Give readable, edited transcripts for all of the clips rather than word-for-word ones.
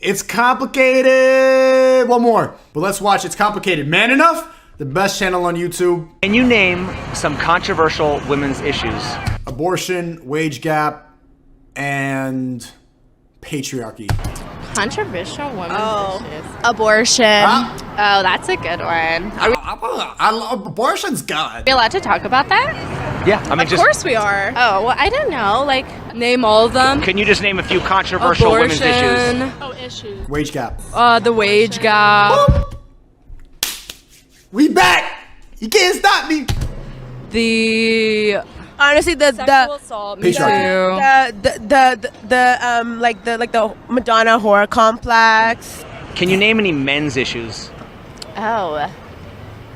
It's complicated. One more, but let's watch It's Complicated. Man Enough, the best channel on YouTube. Can you name some controversial women's issues? Abortion, wage gap, and patriarchy. Controversial women's issues. Abortion. Oh, that's a good one. Abortion's God. Are we allowed to talk about that? Yeah, I mean, Of course we are. Oh, well, I don't know. Like, name all of them. Can you just name a few controversial women's issues? Oh, issues. Wage gap. The wage gap. Boop. We back. You can't stop me. The Honestly, sexual assault. Me too. Patriarchy. the Madonna horror complex. Can you name any men's issues? Oh,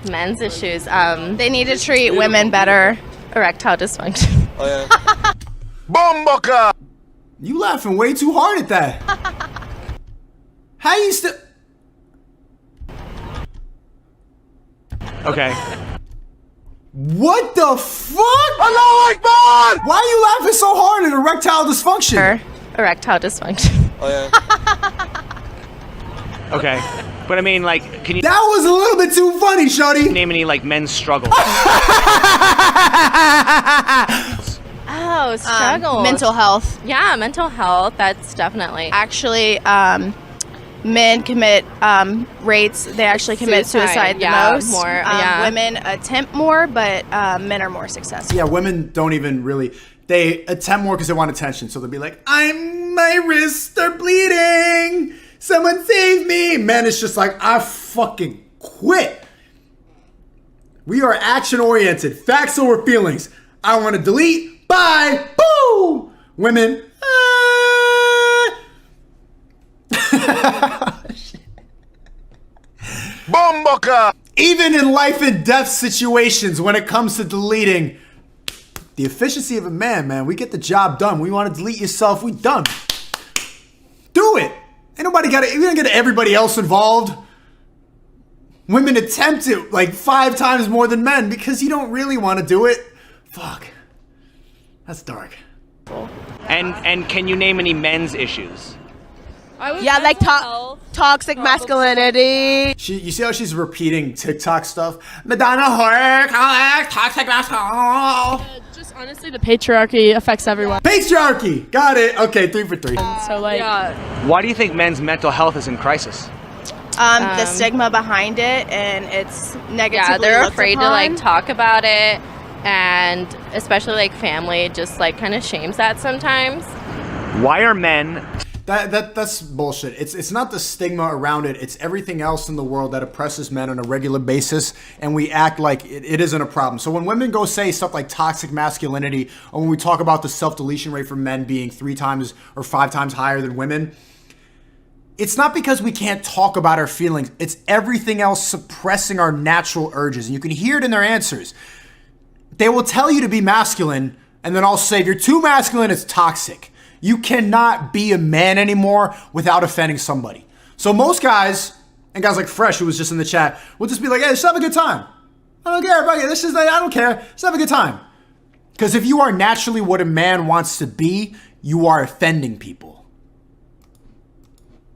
men's issues. They need to treat women better. Erectile dysfunction. Oh, yeah. Bomboka! You laughing way too hard at that. How you still? Okay. What the fuck? Allahu Akbar! Why are you laughing so hard at erectile dysfunction? Erectile dysfunction. Oh, yeah. Okay. But I mean, like, can you That was a little bit too funny, shorty. name any, like, men's struggles? Oh, struggle. Mental health. Yeah, mental health. That's definitely. Actually, men commit rates. They actually commit suicide the most. More. Yeah. Women attempt more, but men are more successful. Yeah, women don't even really. They attempt more because they want attention. So they'll be like, my wrists are bleeding. Someone save me. Men, it's just like, I fucking quit. We are action oriented. Facts over feelings. I want to delete. Bye. Boo. Women. Bomboka! Even in life and death situations, when it comes to deleting, the efficiency of a man, we get the job done. We want to delete yourself, we done. Do it. Ain't nobody got it. We don't get everybody else involved. Women attempt it like 5 times more than men because you don't really want to do it. Fuck. That's dark. And can you name any men's issues? Yeah, like toxic masculinity. You see how she's repeating TikTok stuff? Madonna horror, toxic masculinity. Just honestly, the patriarchy affects everyone. Patriarchy. Got it. Okay, 3 for 3. So like, Why do you think men's mental health is in crisis? The stigma behind it, and it's negatively Yeah, they're looked afraid to upon. like talk about it, and especially like family just like kind of shames that sometimes. Why are men... That's bullshit. It's not the stigma around it. It's everything else in the world that oppresses men on a regular basis, and we act like it isn't a problem. So when women go say stuff like toxic masculinity, or when we talk about the self-deletion rate for men being 3 times or 5 times higher than women, it's not because we can't talk about our feelings. It's everything else suppressing our natural urges, and you can hear it in their answers. They will tell you to be masculine, and then I'll say, if you're too masculine, it's toxic. You cannot be a man anymore without offending somebody. So most guys, and guys like Fresh, who was just in the chat, will just be like, hey, just have a good time. I don't care about you. This is, I don't care. Just have a good time. Because if you are naturally what a man wants to be, you are offending people.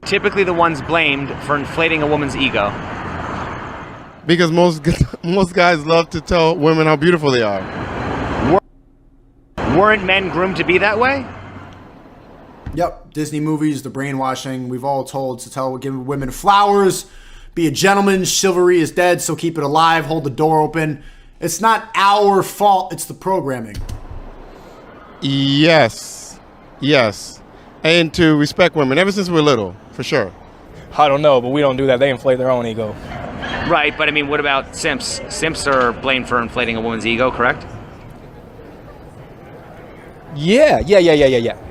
Typically the ones blamed for inflating a woman's ego. Because most guys love to tell women how beautiful they are. Weren't men groomed to be that way? Yep, Disney movies, the brainwashing. We've all told to give women flowers, be a gentleman, chivalry is dead, so keep it alive, hold the door open. It's not our fault, it's the programming. Yes. And to respect women, ever since we're little, for sure. I don't know, but we don't do that. They inflate their own ego. Right, but I mean, what about simps? Simps are blamed for inflating a woman's ego, correct? Yeah.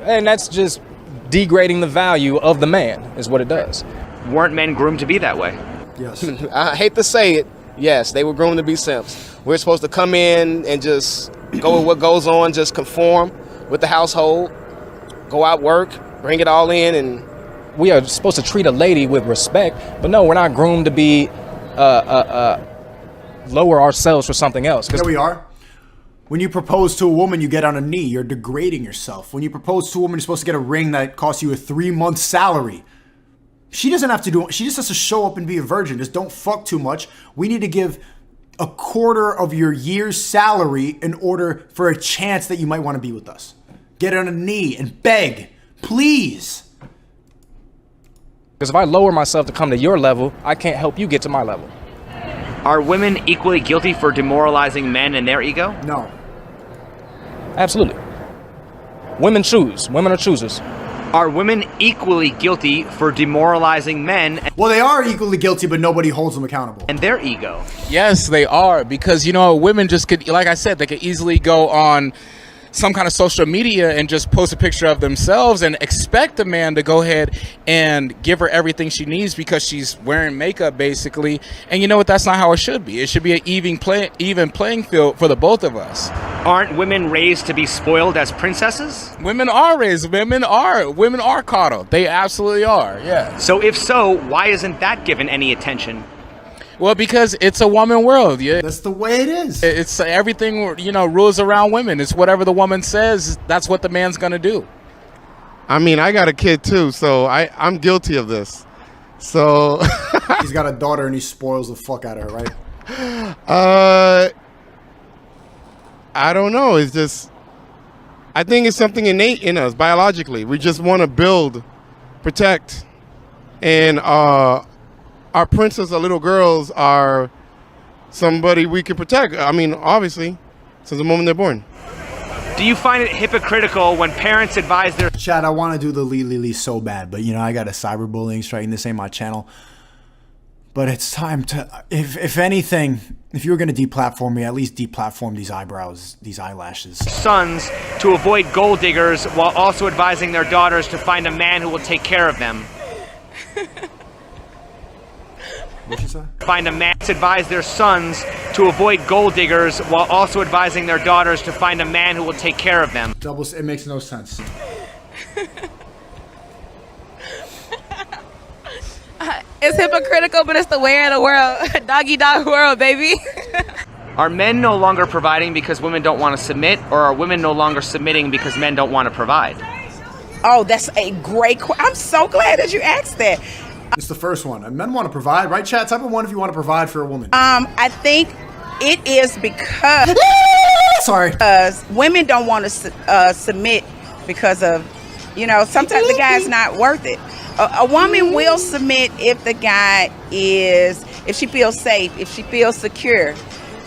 And that's just degrading the value of the man, is what it does. Weren't men groomed to be that way? Yes. I hate to say it. Yes, they were groomed to be simps. We're supposed to come in and just go with what goes on, just conform with the household, go out, work, bring it all in, and we are supposed to treat a lady with respect, but no, we're not groomed to be lower ourselves for something else. There we are. When you propose to a woman, you get on a knee. You're degrading yourself. When you propose to a woman, you're supposed to get a ring that costs you a 3-month salary. She doesn't have to do it. She just has to show up and be a virgin. Just don't fuck too much. We need to give a quarter of your year's salary in order for a chance that you might want to be with us. Get on a knee and beg, please. Because if I lower myself to come to your level, I can't help you get to my level. Are women equally guilty for demoralizing men and their ego? No. Absolutely. Women choose. Women are choosers. Are women equally guilty for demoralizing men Well, they are equally guilty, but nobody holds them accountable. and their ego? Yes, they are, because, you know, women just could, like I said, they could easily go on some kind of social media and just post a picture of themselves and expect the man to go ahead and give her everything she needs because she's wearing makeup, basically. And you know what? That's not how it should be. It should be an even playing field for the both of us. Aren't women raised to be spoiled as princesses? Women are raised. Women are coddled. They absolutely are. Yeah. So if so, why isn't that given any attention? Well, because it's a woman world. Yeah. That's the way it is. It's everything, you know, rules around women. It's whatever the woman says, that's what the man's gonna do. I mean, I got a kid too, so I'm guilty of this. So He's got a daughter and he spoils the fuck out of her, right? I don't know. It's just, I think it's something innate in us biologically. We just want to build, protect, and our princess or little girls are somebody we can protect. I mean, obviously, since the moment they're born. Do you find it hypocritical when parents advise their... Chad, I want to do the Lee so bad, but you know, I got a cyberbullying strike and this ain't my channel. But it's time to, if anything, if you were going to deplatform me, at least deplatform these eyebrows, these eyelashes. sons to avoid gold diggers while also advising their daughters to find a man who will take care of them? What'd you say? Find a man to advise their sons to avoid gold diggers while also advising their daughters to find a man who will take care of them. It makes no sense. It's hypocritical, but it's the way of the world. Doggy dog world, baby. Are men no longer providing because women don't want to submit, or are women no longer submitting because men don't want to provide? Oh, that's a great question. I'm so glad that you asked that. It's the first one. And men want to provide, right, Chad? Type of one if you want to provide for a woman. I think it is because Sorry. Women don't want to submit because of, you know, sometimes the guy's not worth it. A woman will submit if the guy if she feels safe, if she feels secure,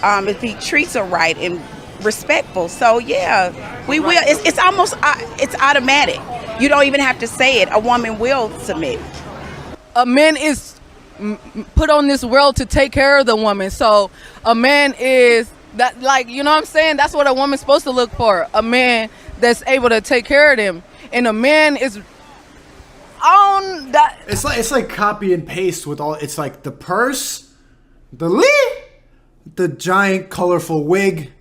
if he treats her right and respectful. So yeah, we will. It's almost it's automatic. You don't even have to say it. A woman will submit. A man is put on this world to take care of the woman. So a man is that, like, you know what I'm saying? That's what a woman's supposed to look for. A man that's able to take care of them. And a man is on that. It's like copy and paste with all. It's like the purse, the giant colorful wig.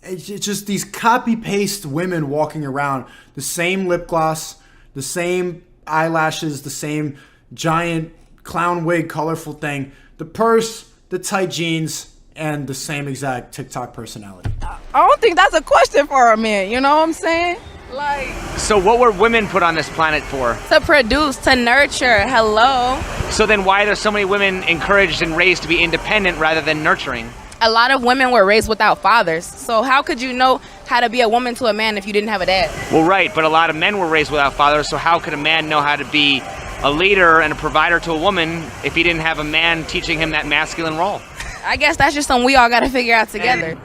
It's just these copy paste women walking around, the same lip gloss, the same eyelashes, the same giant clown wig, colorful thing, the purse, the tight jeans, and the same exact TikTok personality. I don't think that's a question for a man. You know what I'm saying? Like, So what were women put on this planet for? To produce, to nurture. Hello. So then why are there so many women encouraged and raised to be independent rather than nurturing? A lot of women were raised without fathers. So how could you know how to be a woman to a man if you didn't have a dad? Well, right, but a lot of men were raised without fathers, so how could a man know how to be a leader and a provider to a woman if he didn't have a man teaching him that masculine role? I guess that's just something we all got to figure out together.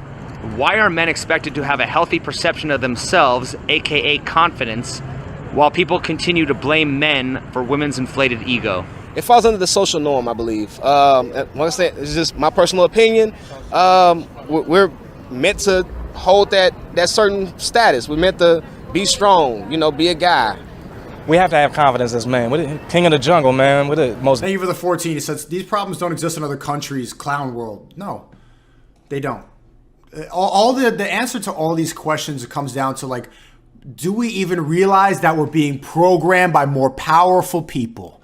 Why are men expected to have a healthy perception of themselves, aka confidence, while people continue to blame men for women's inflated ego? It falls under the social norm, I believe. Like I said, it's just my personal opinion. We're meant to hold that certain status. We're meant to be strong, you know, be a guy. We have to have confidence as men. We're the king of the jungle, man. We're the most. Thank you for the 14. He says these problems don't exist in other countries. Clown world. No, they don't. All the answer to all these questions comes down to, like, do we even realize that we're being programmed by more powerful people?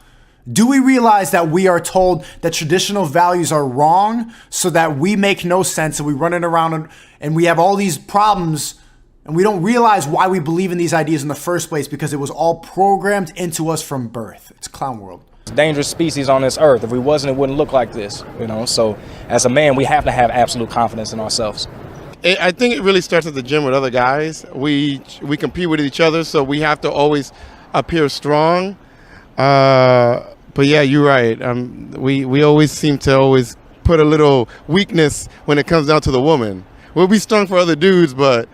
Do we realize that we are told that traditional values are wrong so that we make no sense and we run it around and we have all these problems And we don't realize why we believe in these ideas in the first place because it was all programmed into us from birth. It's clown world. Dangerous species on this earth. If we wasn't, it wouldn't look like this, you know. So as a man, we have to have absolute confidence in ourselves. I think it really starts at the gym with other guys. We compete with each other, so we have to always appear strong. But yeah, you're right. We always seem to always put a little weakness when it comes down to the woman. We'll be strong for other dudes, but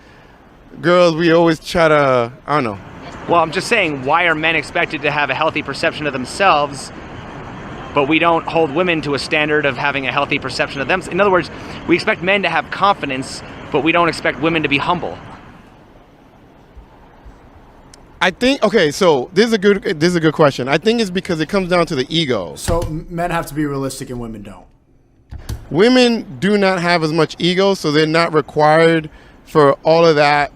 girls, we always try to, I don't know. Well, I'm just saying, why are men expected to have a healthy perception of themselves, but we don't hold women to a standard of having a healthy perception of them? In other words, we expect men to have confidence, but we don't expect women to be humble. I think, okay, so this is a good question. I think it's because it comes down to the ego. So men have to be realistic and women don't. Women do not have as much ego, so they're not required for all of that,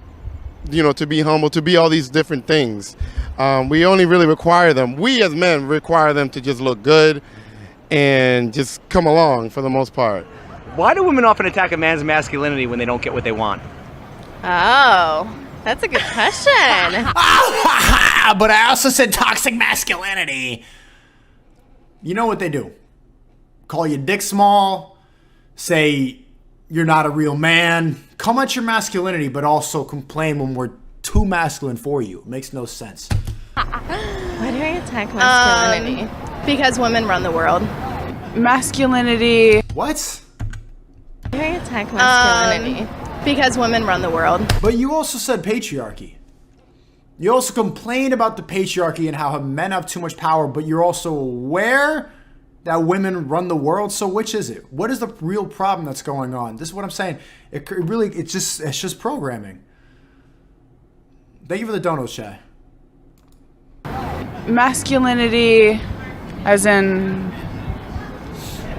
you know, to be humble, to be all these different things. We only really require them. We as men require them to just look good and just come along for the most part. Why do women often attack a man's masculinity when they don't get what they want? Oh, that's a good question. But I also said toxic masculinity. You know what they do? Call you dick small, say you're not a real man, come at your masculinity, but also complain when we're too masculine for you. It makes no sense. Why do I attack masculinity? Because women run the world. Masculinity. What? Why do I attack masculinity? Because women run the world. But you also said patriarchy. You also complain about the patriarchy and how men have too much power, but you're also aware that women run the world. So which is it? What is the real problem that's going on? This is what I'm saying. It's just programming. Thank you for the donuts, Shay. Masculinity, as in,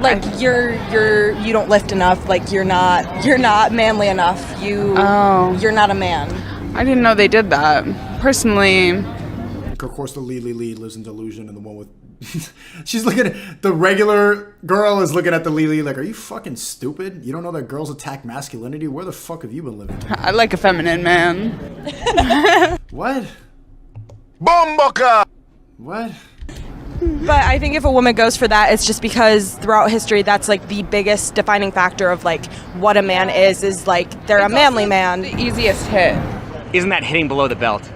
like you don't lift enough. Like you're not manly enough. You're not a man. I didn't know they did that. Personally, of course, the lead lives in delusion, and the one with she's looking at the regular girl is looking at the lead like, are you fucking stupid? You don't know that girls attack masculinity? Where the fuck have you been living? I like a feminine man. What? Bomboka! What? But I think if a woman goes for that, it's just because throughout history, that's like the biggest defining factor of like what a man is like they're a manly man. The easiest hit. Isn't that hitting below the belt?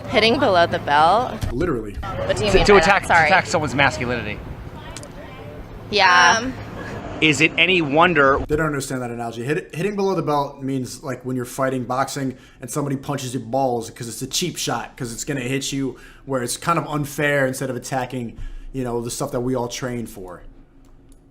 Hitting below the belt? Literally. What do you mean To by attack, that? Sorry. to attack someone's masculinity. Yeah. Is it any wonder? They don't understand that analogy. Hitting below the belt means like when you're fighting boxing and somebody punches your balls because it's a cheap shot because it's going to hit you where it's kind of unfair instead of attacking, you know, the stuff that we all train for.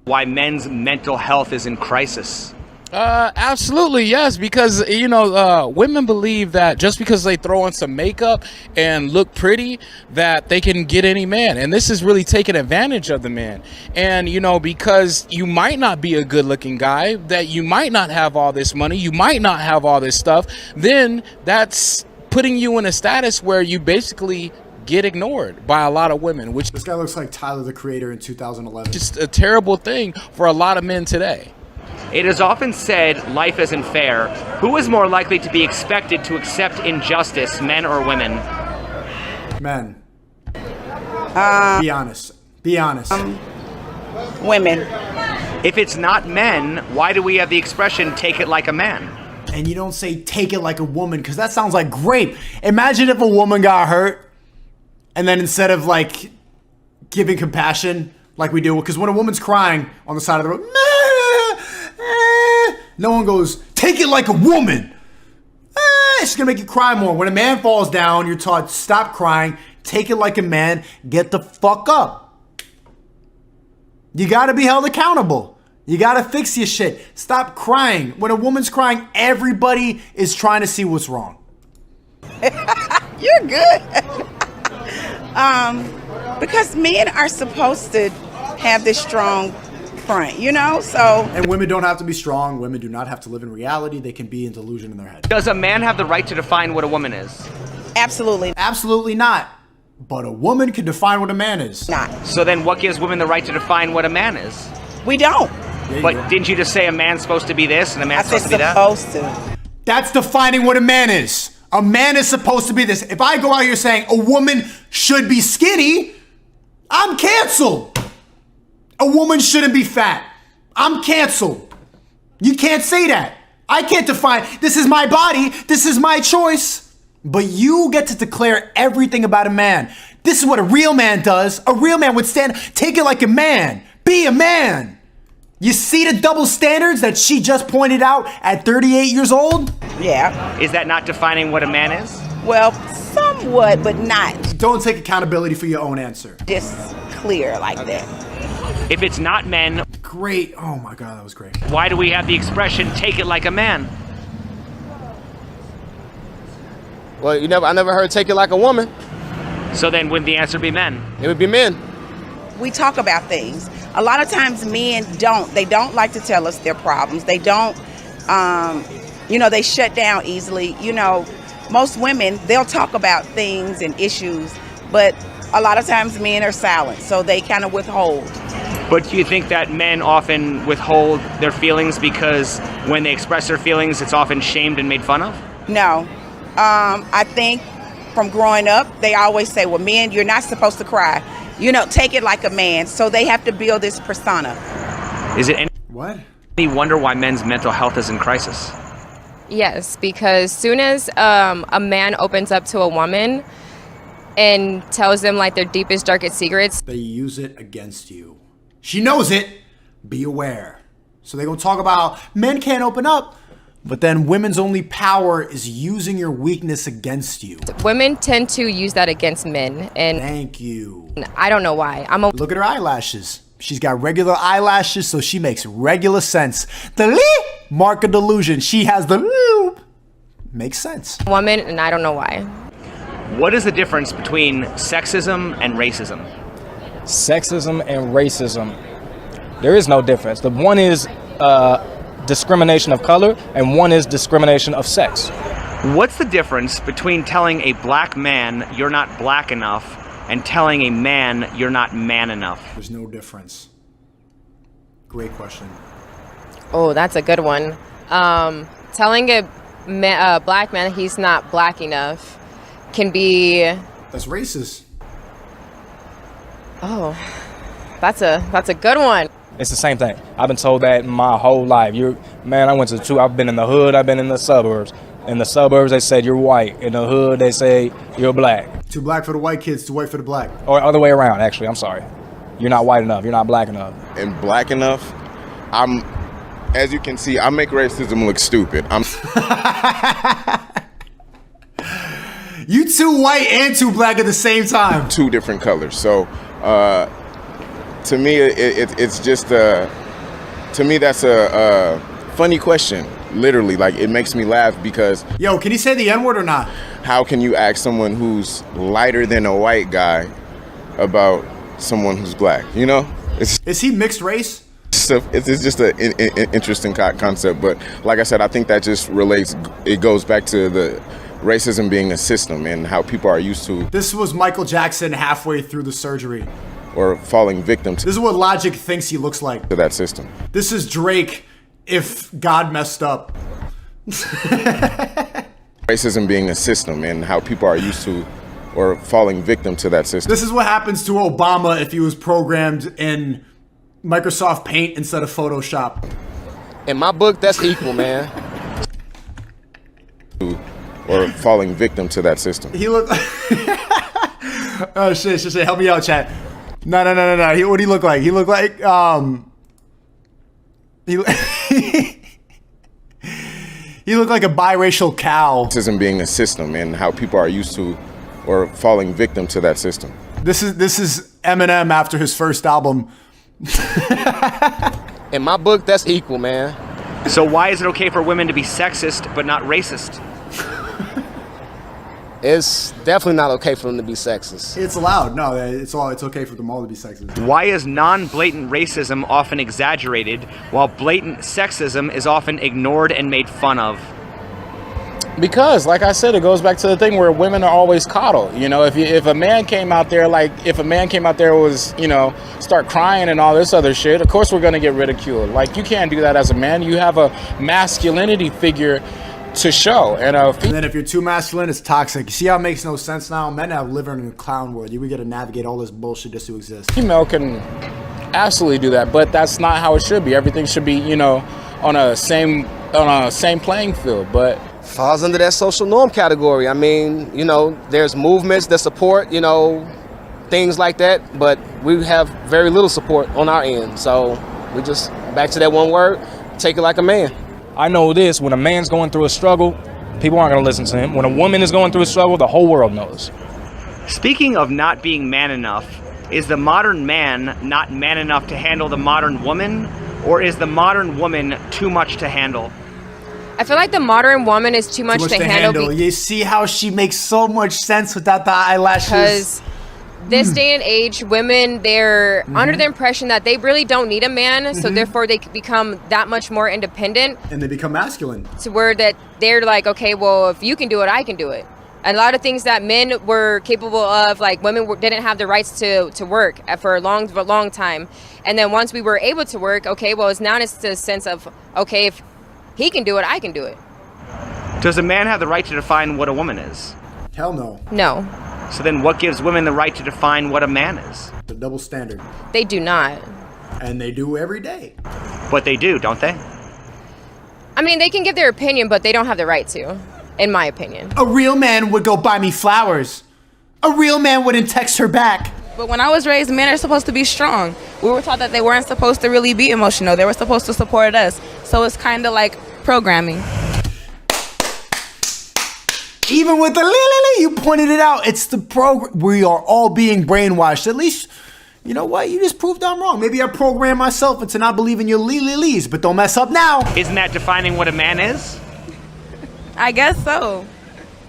Why men's mental health is in crisis? Absolutely, yes, because, you know, women believe that just because they throw on some makeup and look pretty, that they can get any man. And this is really taking advantage of the man. And, you know, because you might not be a good looking guy, that you might not have all this money, you might not have all this stuff, then that's putting you in a status where you basically get ignored by a lot of women, which this guy looks like Tyler the Creator in 2011. Just a terrible thing for a lot of men today. It is often said life isn't fair. Who is more likely to be expected to accept injustice, men or women? Men. Be honest. Be honest. Women. If it's not men, why do we have the expression take it like a man? And you don't say take it like a woman because that sounds like grape. Imagine if a woman got hurt and then instead of like giving compassion like we do, because when a woman's crying on the side of the road, no one goes, take it like a woman. It's gonna make you cry more. When a man falls down, you're taught, stop crying, take it like a man, get the fuck up. You gotta be held accountable. You gotta fix your shit. Stop crying. When a woman's crying, everybody is trying to see what's wrong. You're good. Because men are supposed to have this strong front, you know, so. And women don't have to be strong. Women do not have to live in reality. They can be in delusion in their head. Does a man have the right to define what a woman is? Absolutely. Absolutely not. But a woman can define what a man is. Not. So then what gives women the right to define what a man is? We don't. But didn't you just say a man's supposed to be this and a man's supposed to be that? Supposed to. That's defining what a man is. A man is supposed to be this. If I go out here saying a woman should be skinny, I'm canceled. A woman shouldn't be fat. I'm canceled. You can't say that. I can't define, this is my body, this is my choice. But you get to declare everything about a man. This is what a real man does. A real man would take it like a man. Be a man. You see the double standards that she just pointed out at 38 years old? Yeah. Is that not defining what a man is? Well, somewhat, but not. Don't take accountability for your own answer. Just clear like that. If it's not men, great. Oh my God, that was great. Why do we have the expression "take it like a man"? Well, I never heard "take it like a woman." So then, wouldn't the answer be men? It would be men. We talk about things. A lot of times men don't. They don't like to tell us their problems. They don't, they shut down easily. Most women, they'll talk about things and issues, but a lot of times men are silent, so they kind of withhold. But do you think that men often withhold their feelings because when they express their feelings, it's often shamed and made fun of? No. I think from growing up, they always say, well, men, you're not supposed to cry. Take it like a man. So they have to build this persona. Is it any wonder why men's mental health is in crisis? Yes, because soon as a man opens up to a woman and tells them like their deepest, darkest secrets, they use it against you. She knows it. Be aware. So they're going to talk about men can't open up, but then women's only power is using your weakness against you. Women tend to use that against men. And thank you. I don't know why. Look at her eyelashes. She's got regular eyelashes, so she makes regular sense. The mark of delusion. She has the makes sense. Woman, and I don't know why. What is the difference between sexism and racism? Sexism and racism, there is no difference. The one is discrimination of color and one is discrimination of sex. What's the difference between telling a black man you're not black enough and telling a man you're not man enough? There's no difference. Great question. Oh, that's a good one. Telling a black man he's not black enough can be... That's racist. Oh, that's a good one. It's the same thing. I've been told that my whole life. I've been in the hood, I've been in the suburbs. In the suburbs, they said you're white. In the hood, they say you're black. Too black for the white kids, too white for the black. Or other way around, actually, I'm sorry. You're not white enough, you're not black enough. And black enough, as you can see, I make racism look stupid. You too white and too black at the same time. Two different colors. So, to me, it's just to me that's a funny question. Literally, like it makes me laugh because. Yo, can you say the N-word or not? How can you ask someone who's lighter than a white guy about someone who's black? Is he mixed race? It's just an interesting concept, but like I said, I think that just relates. It goes back to the racism being a system and how people are used to. This was Michael Jackson halfway through the surgery. Or falling victim to. This is what Logic thinks he looks like. To that system. This is Drake if God messed up. Racism being a system and how people are used to or falling victim to that system. This is what happens to Obama if he was programmed in Microsoft Paint instead of Photoshop. In my book, that's equal, man. Or falling victim to that system. He looked. Oh shit! Help me out, chat. No. What do he look like? He looked like he looked like a biracial cow. Racism being a system and how people are used to or falling victim to that system. This is Eminem after his first album. In my book, that's equal, man. So why is it okay for women to be sexist but not racist? It's definitely not okay for them to be sexist. It's allowed. No, it's okay for them all to be sexist. Why is non-blatant racism often exaggerated while blatant sexism is often ignored and made fun of? Because, like I said, it goes back to the thing where women are always coddled. If a man came out there was, start crying and all this other shit, of course we're gonna get ridiculed. Like, you can't do that as a man. You have a masculinity figure to show. And And then if you're too masculine, it's toxic. You see how it makes no sense now? Men have living in a clown world. We got to navigate all this bullshit just to exist. female can absolutely do that, but that's not how it should be. Everything should be, you know, on a same playing field. But falls under that social norm category. I mean, you know, there's movements that support, you know, things like that, but we have very little support on our end. So we just, back to that one word, take it like a man. I know this, when a man's going through a struggle, people aren't going to listen to him. When a woman is going through a struggle, the whole world knows. Speaking of not being man enough, is the modern man not man enough to handle the modern woman, or is the modern woman too much to handle? I feel like the modern woman is too much to handle. You see how she makes so much sense without the eyelashes? Because this day and age, women, they're under the impression that they really don't need a man, so therefore they become that much more independent. And they become masculine. To where that they're like, okay, well, if you can do it, I can do it. A lot of things that men were capable of, like women didn't have the rights to work for a long time. And then once we were able to work, okay, well, it's the sense of, okay, if he can do it, I can do it. Does a man have the right to define what a woman is? Hell no. No. So then what gives women the right to define what a man is? The double standard. They do not. And they do every day. But they do, don't they? I mean, they can give their opinion, but they don't have the right to, in my opinion. A real man would go buy me flowers. A real man wouldn't text her back. But when I was raised, men are supposed to be strong. We were taught that they weren't supposed to really be emotional. They were supposed to support us. So it's kind of like programming. Even with the you pointed it out. It's the program. We are all being brainwashed. At least, you know what? You just proved I'm wrong. Maybe I programmed myself into not believing your lees, but don't mess up now. Isn't that defining what a man is? I guess so.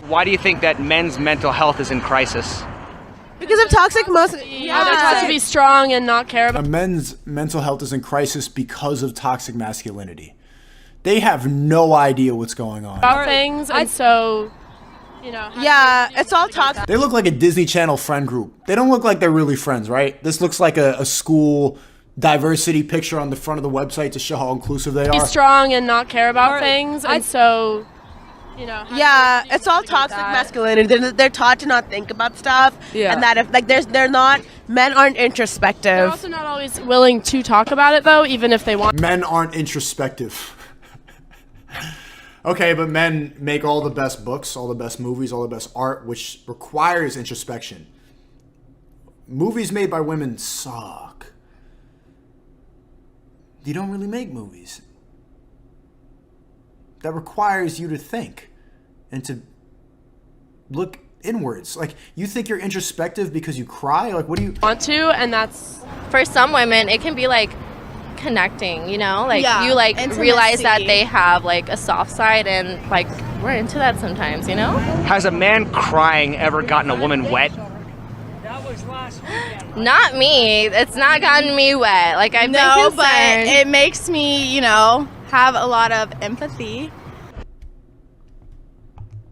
Why do you think that men's mental health is in crisis? Because of toxic masculinity. Yeah, they're taught to be strong and not care about. A men's mental health is in crisis because of toxic masculinity. They have no idea what's going on. Things, and so, you know. Yeah, it's all toxic. They look like a Disney Channel friend group. They don't look like they're really friends, right? This looks like a school diversity picture on the front of the website to show how inclusive they Be are. strong and not care about things, and so, you know. Yeah, it's all toxic masculinity. They're taught to not think about stuff, and that if like men aren't introspective. They're also not always willing to talk about it though, even if they want. Men aren't introspective. Okay, but men make all the best books, all the best movies, all the best art, which requires introspection. Movies made by women suck. You don't really make movies. That requires you to think and to look inwards. Like, you think you're introspective because you cry? Like, what do you want to? And that's for some women, it can be like connecting, you know, like you like intimacy. realize that they have like a soft side, and like we're into that sometimes, you know. Has a man crying ever gotten a woman wet? Not me. It's not gotten me wet. Like I've been No, concerned. but it makes me, you know, have a lot of empathy.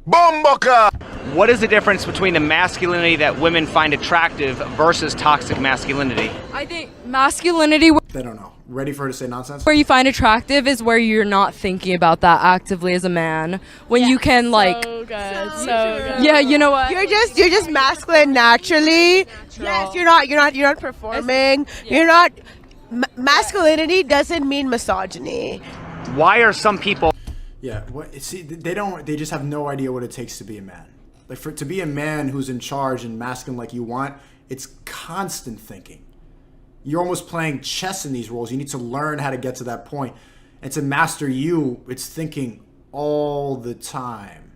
Bomboka! What is the difference between the masculinity that women find attractive versus toxic masculinity? I think masculinity They don't know. Ready for her to say nonsense? where you find attractive is where you're not thinking about that actively as a man. When you can like so good. yeah, you know what? You're just masculine naturally. Yes, you're not performing. You're not. Masculinity doesn't mean misogyny. Why are some people... Yeah, see, they just have no idea what it takes to be a man. Like, to be a man who's in charge and masculine like you want, it's constant thinking. You're almost playing chess in these roles. You need to learn how to get to that point. And to master you, it's thinking all the time.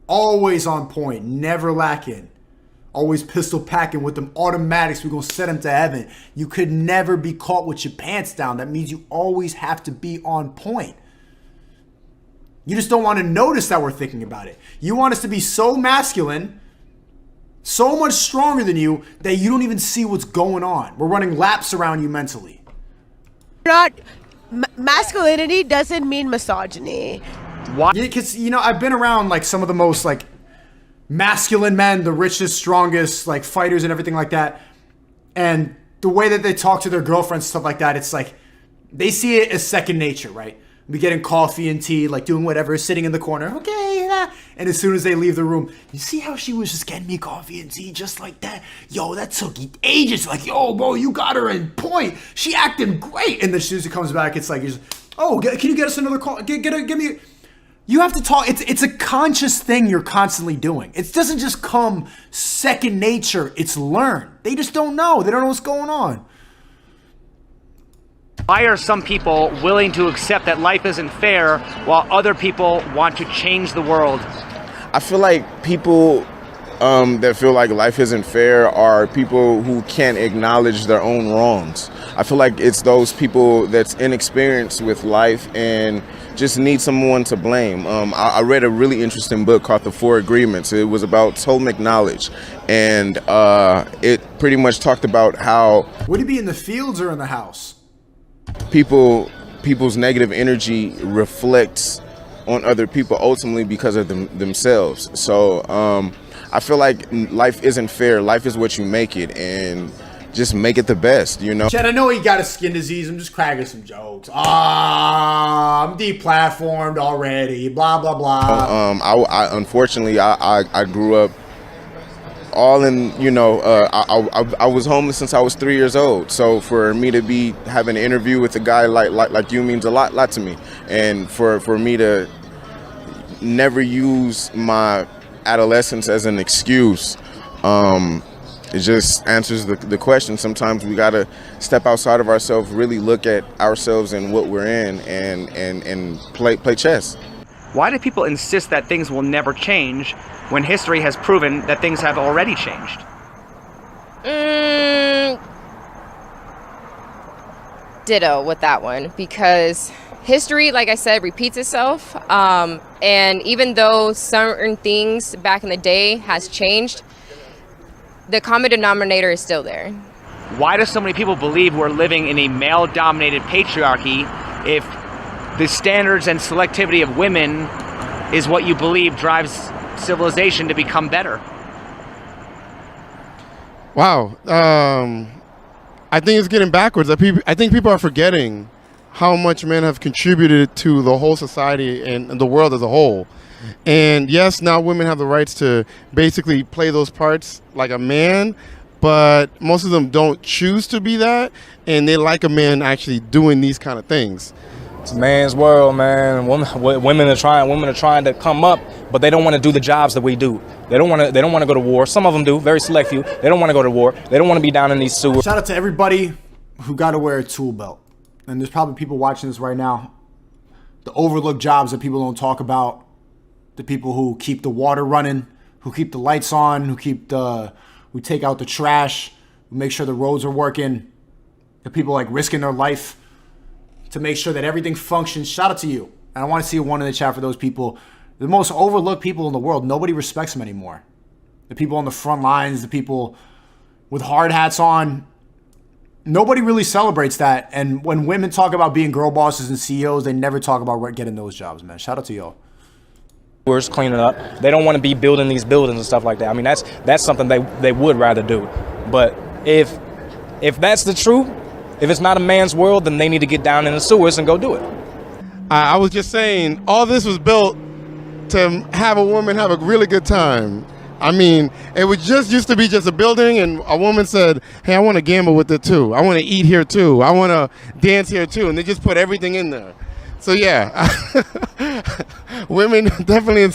Always on point, never lacking. Always pistol packing with them automatics. We're going to set them to heaven. You could never be caught with your pants down. That means you always have to be on point. You just don't want to notice that we're thinking about it. You want us to be so masculine, so much stronger than you, that you don't even see what's going on. We're running laps around you mentally. Masculinity doesn't mean misogyny. Why? Because, you know, I've been around like some of the most like masculine men, the richest, strongest, like fighters and everything like that. And the way that they talk to their girlfriends, stuff like that, it's like they see it as second nature, right? be getting coffee and tea, like doing whatever, sitting in the corner. Okay, and as soon as they leave the room, you see how she was just getting me coffee and tea just like that? Yo, that took ages. Like, yo, bro, you got her in point. She acting great. And then as soon as she comes back, it's like, oh, can you get us another call? Give me. You have to talk. It's a conscious thing you're constantly doing. It doesn't just come second nature. It's learned. They just don't know. They don't know what's going on. Why are some people willing to accept that life isn't fair while other people want to change the world? I feel like people that feel like life isn't fair are people who can't acknowledge their own wrongs. I feel like it's those people that's inexperienced with life and just need someone to blame. I read a really interesting book called The Four Agreements. It was about Toltec knowledge, and it pretty much talked about how... Would he be in the fields or in the house? People's negative energy reflects on other people ultimately because of themselves. So I feel like life isn't fair. Life is what you make it, and just make it the best, you know? Chad, I know he got a skin disease. I'm just cracking some jokes. I'm deplatformed already. Blah, blah, blah. I unfortunately, I grew up all in, you know, I was homeless since I was 3 years old. So for me to be having an interview with a guy like you means a lot to me. And for me to never use my adolescence as an excuse, it just answers the question. Sometimes we gotta step outside of ourselves, really look at ourselves and what we're in, and play chess. Why do people insist that things will never change when history has proven that things have already changed? Ditto with that one, because history, like I said, repeats itself. And even though certain things back in the day has changed, the common denominator is still there. Why do so many people believe we're living in a male-dominated patriarchy if the standards and selectivity of women is what you believe drives civilization to become better? Wow. I think it's getting backwards. I think people are forgetting how much men have contributed to the whole society and the world as a whole. And yes, now women have the rights to basically play those parts like a man, but most of them don't choose to be that, and they like a man actually doing these kind of things. It's a man's world, man. Women are trying to come up, but they don't want to do the jobs that we do. They don't want to go to war. Some of them do, very select few. They don't want to go to war. They don't want to be down in these sewers. Shout out to everybody who got to wear a tool belt. And there's probably people watching this right now. The overlooked jobs that people don't talk about. The people who keep the water running, who keep the lights on, who take out the trash, who make sure the roads are working. The people like risking their life to make sure that everything functions. Shout out to you. And I want to see one in the chat for those people. The most overlooked people in the world. Nobody respects them anymore. The people on the front lines, the people with hard hats on. Nobody really celebrates that. And when women talk about being girl bosses and CEOs, they never talk about getting those jobs, man. Shout out to y'all. Cleaning up. They don't want to be building these buildings and stuff like that. I mean, that's something they would rather do. But if that's the truth, if it's not a man's world, then they need to get down in the sewers and go do it. I was just saying, all this was built to have a woman have a really good time. I mean, it was used to be just a building, and a woman said, hey, I want to gamble with it too. I want to eat here too. I want to dance here too. And they just put everything in there. So yeah, women definitely